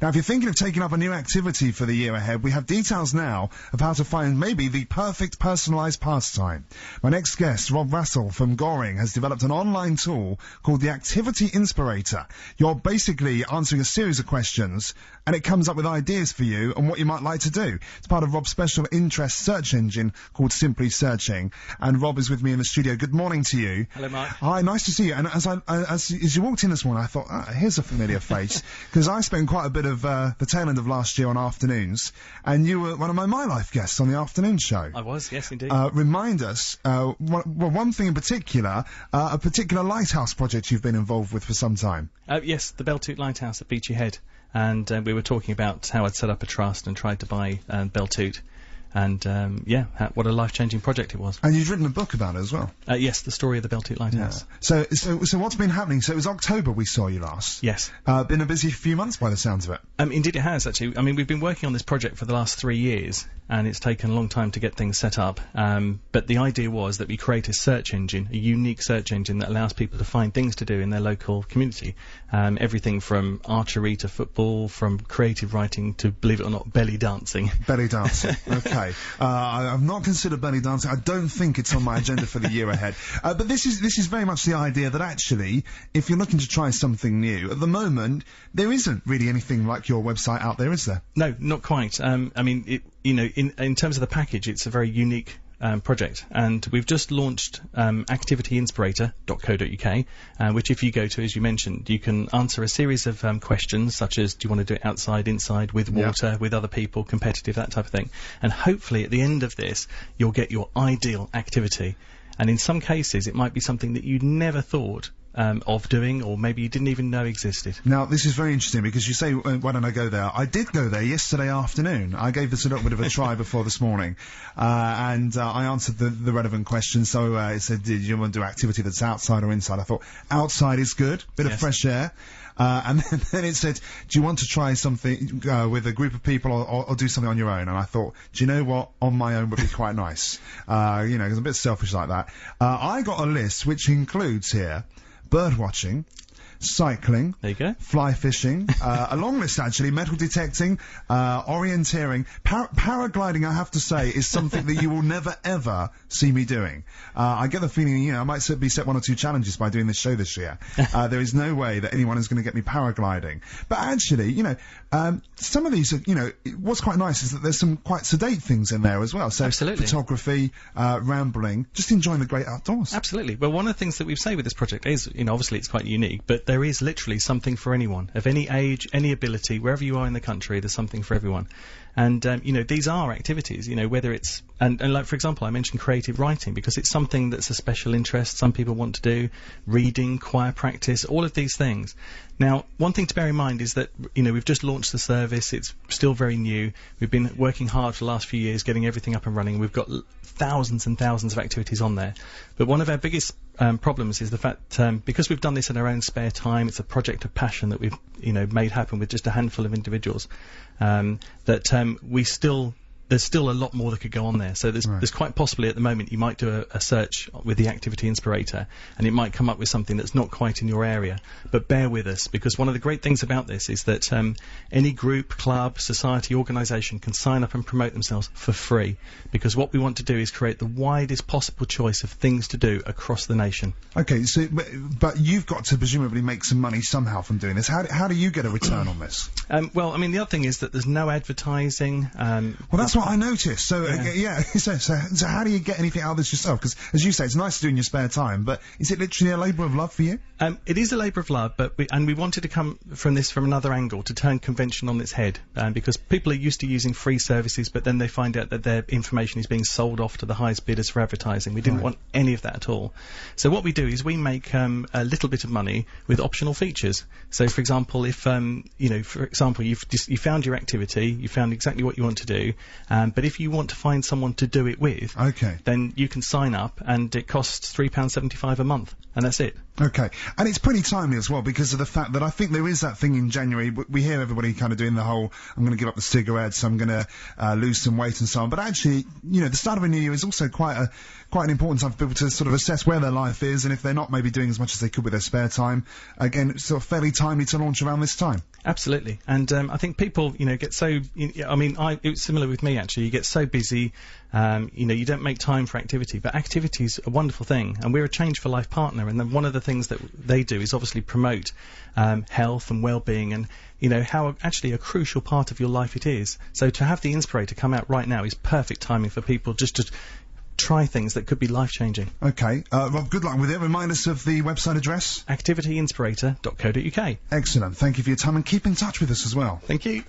Now, if you're thinking of taking up a new activity for the year ahead, we have details now of how to find maybe the perfect personalised pastime. My next guest, Rob Russell from Goring, has developed an online tool called the Activity Inspirator. You're basically answering a series of questions, and it comes up with ideas for you and what you might like to do. It's part of Rob's special interest search engine called Simply Searching. And Rob is with me in the studio. Good morning to you. Hello, Mark. Hi, nice to see you. And as you walked in this morning, I thought, here's a familiar face, because I spent quite a bit of the tail end of last year on afternoons, and you were one of my Life guests on the afternoon show. I was, yes, indeed. Remind us, one thing in particular, a particular lighthouse project you've been involved with for some time. Yes, the Beltoot Lighthouse at Beachy Head. And we were talking about how I'd set up a trust and tried to buy Beltoot. And, what a life-changing project it was. And you've written a book about it as well. Yes, the story of the Beltoot Lighthouse. Yeah. So what's been happening? So it was October we saw you last. Yes. Been a busy few months by the sounds of it. Indeed it has, actually. I mean, we've been working on this project for the last 3 years, and it's taken a long time to get things set up. But the idea was that we create a search engine, a unique search engine that allows people to find things to do in their local community. Everything from archery to football, from creative writing to, believe it or not, belly dancing. Belly dancing, okay. I've not considered belly dancing. I don't think it's on my agenda for the year ahead. But this is very much the idea that actually, if you're looking to try something new, at the moment, there isn't really anything like your website out there, is there? No, not quite. I mean, in terms of the package, it's a very unique project, and we've just launched activityinspirator.co.uk, which if you go to, as you mentioned, you can answer a series of questions such as, do you want to do it outside, inside, with water, with other people, competitive, that type of thing. And hopefully at the end of this, you'll get your ideal activity. And in some cases, it might be something that you'd never thought of doing, or maybe you didn't even know existed. Now, this is very interesting, because you say, why don't I go there? I did go there yesterday afternoon. I gave this a little bit of a try before this morning, and I answered the relevant questions. So it said, did you want to do activity that's outside or inside? I thought, outside is good, bit of fresh air. And then it said, do you want to try something with a group of people, or do something on your own? And I thought, do you know what? On my own would be quite nice. Because I'm a bit selfish like that. I got a list which includes here bird watching, cycling, there you go, fly fishing, a long list actually, metal detecting, orienteering, paragliding, I have to say, is something that you will never ever see me doing. I get the feeling, I might be set 1 or 2 challenges by doing this show this year. There is no way that anyone is going to get me paragliding. But actually, some of these are, what's quite nice is that there's some quite sedate things in there as well. So absolutely. Photography, rambling, just enjoying the great outdoors. Absolutely. Well, one of the things that we've said with this project is, obviously it's quite unique, but there is literally something for anyone, of any age, any ability, wherever you are in the country, there's something for everyone. And, these are activities, whether it's, and like, for example, I mentioned creative writing, because it's something that's a special interest some people want to do, reading, choir practice, all of these things. Now, one thing to bear in mind is that, we've just launched the service, it's still very new, we've been working hard for the last few years getting everything up and running, we've got thousands and thousands of activities on there. But one of our biggest problems is the fact, because we've done this in our own spare time, it's a project of passion that we've, made happen with just a handful of individuals, there's still a lot more that could go on there. So there's quite possibly at the moment you might do a search with the Activity Inspirator, and it might come up with something that's not quite in your area. But bear with us, because one of the great things about this is that any group, club, society, organisation can sign up and promote themselves for free, because what we want to do is create the widest possible choice of things to do across the nation. Okay, so but you've got to presumably make some money somehow from doing this. How do you get a return on this? Well, I mean, the other thing is that there's no advertising. Well, that's what I noticed. So, so how do you get anything out of this yourself? Because, as you say, it's nice to do in your spare time, but is it literally a labour of love for you? It is a labour of love, but we wanted to come from this from another angle, to turn convention on its head, because people are used to using free services, but then they find out that their information is being sold off to the highest bidders for advertising. We didn't want any of that at all. So what we do is we make a little bit of money with optional features. So, for example, if you found your activity, you found exactly what you want to do, but if you want to find someone to do it with, then you can sign up, and it costs £3.75 a month. and that's it. Okay, and it's pretty timely as well because of the fact that I think there is that thing in January. We hear everybody kind of doing the whole, I'm going to give up the cigarettes, I'm going to lose some weight and so on. But actually, you know, the start of a new year is also quite an important time for people to sort of assess where their life is, and if they're not maybe doing as much as they could with their spare time. Again, it's sort of fairly timely to launch around this time. Absolutely, and I think people, you know, get so. I mean, it was similar with me actually. You get so busy, you know, you don't make time for activity. But activity's a wonderful thing, and we're a Change for Life partner. And then one of the things that they do is obviously promote health and well-being, and you know how actually a crucial part of your life it is. So to have the Inspirator come out right now is perfect timing for people just to try things that could be life-changing. Okay, Rob, good luck with it. Remind us of the website address. activityinspirator.co.uk. Excellent. Thank you for your time, and keep in touch with us as well. Thank you.